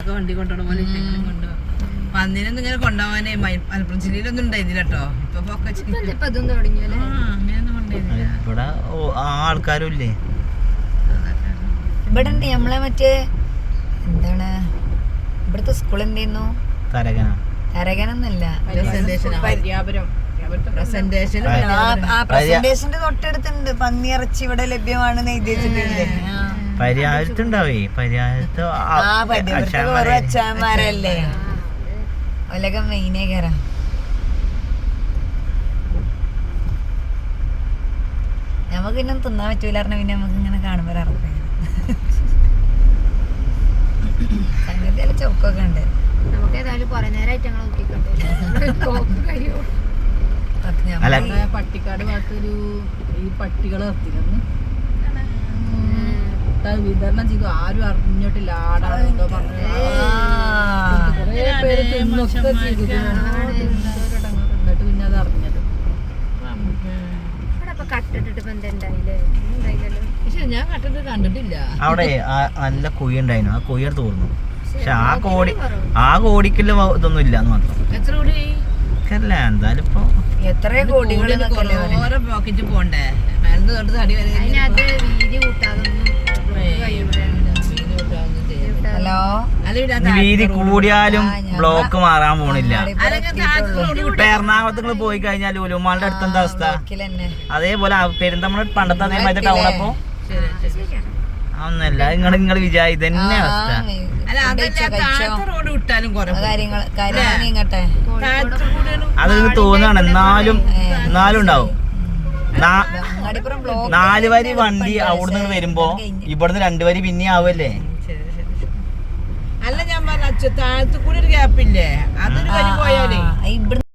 ഒക്കെ വണ്ടി കൊണ്ടുപോകണ പോലെ കൊണ്ടുപോകും. പന്നിനൊന്നും ഇങ്ങനെ കൊണ്ടുപോകാനേ മലപ്പുറം ജില്ലയിലൊന്നും ഉണ്ടായിരുന്നില്ല കേട്ടോ. ഇപ്പൊ അങ്ങനെയൊന്നും കൊണ്ടുപോയിരുന്നില്ല. ഇവിടെ ആൾക്കാരും ഇല്ലേ ഇവിടെ ഉണ്ട് നമ്മളെ മറ്റേ എന്താണ് ഇവിടുത്തെ സ്കൂൾ എന്തെയ്യുന്നു? തരകനൊന്നല്ല, പ്രസന്റേഷന്റെ തൊട്ടടുത്തുണ്ട് പന്നിയിറച്ചി ഇവിടെ ലഭ്യമാണെന്ന് എഴുതി വെച്ചിട്ടില്ലേ? പരിഹാരത്തുണ്ടാവേ പരിഹാരത്ത് അച്ഛന്മാരല്ലേ ഒലകം മെയിനേ കയറാം. നമുക്ക് പിന്നെ തിന്നാൻ പറ്റൂല പറഞ്ഞ പിന്നെ നമുക്ക് ഇങ്ങനെ കാണുമ്പോ അറപ്പേ സംഗതി അല്ല ചൊക്കൊക്കെ ഉണ്ട്. നമുക്ക് ഏതായാലും കുറെ നേരമായിട്ട് ഞങ്ങൾ പട്ടിക്കാട് ഭാഗത്തൊരു ഈ പട്ടികളെ നിർത്തിയിരുന്നു വിതരണം ചെയ്തു. ആരും അറിഞ്ഞിട്ടില്ല. ആടാണെന്നോ പറഞ്ഞു കുറെ പേര് തിന്നൊക്കെ ചെയ്തു. എന്നിട്ട് പിന്നെ അത് അറിഞ്ഞത് പക്ഷെ ഞാൻ കട്ടിട്ട് കണ്ടിട്ടില്ല. അവിടെ നല്ല കുഴി ഉണ്ടായിരുന്നു. ആ കുഴി എടുത്ത് തോന്നുന്നു. പക്ഷെ ആ കോടിക്കുള്ള ഇതൊന്നും ഇല്ലാന്ന് മാത്രം. എത്ര കോടി അല്ല എന്തായാലും ഇപ്പൊ എത്ര കോടികൾ ഓരോ പോക്കറ്റ് പോണ്ടേ മേലത്ത് തൊട്ട് തടി വരെ. ഹലോ വീതി കൂടിയാലും ബ്ലോക്ക് മാറാൻ പോണില്ല. ഇപ്പൊ എറണാകുളത്ത് പോയി കഴിഞ്ഞാൽ ഉലുമാളുടെ അടുത്ത് എന്താ അവസ്ഥ? അതേപോലെ പെരുന്തമ്മ പണ്ടത്തെ അതേമാതിരി ടൗൺ. അപ്പൊ ഒന്നല്ല നിങ്ങൾ വിചാരിച്ച തന്നെ അവസ്ഥ. റോഡ് വിട്ടാലും അത് തോന്നാണ്. എന്നാലും ഉണ്ടാവും. 4 വരി വണ്ടി അവിടുന്ന് വരുമ്പോ ഇവിടുന്ന് 2 വരി പിന്നെ ആവല്ലേ? അല്ല ഞാൻ പറഞ്ഞ താഴത്ത് കൂടി ഒരു ഗ്യാപ്പില്ലേ? അതൊരു വരി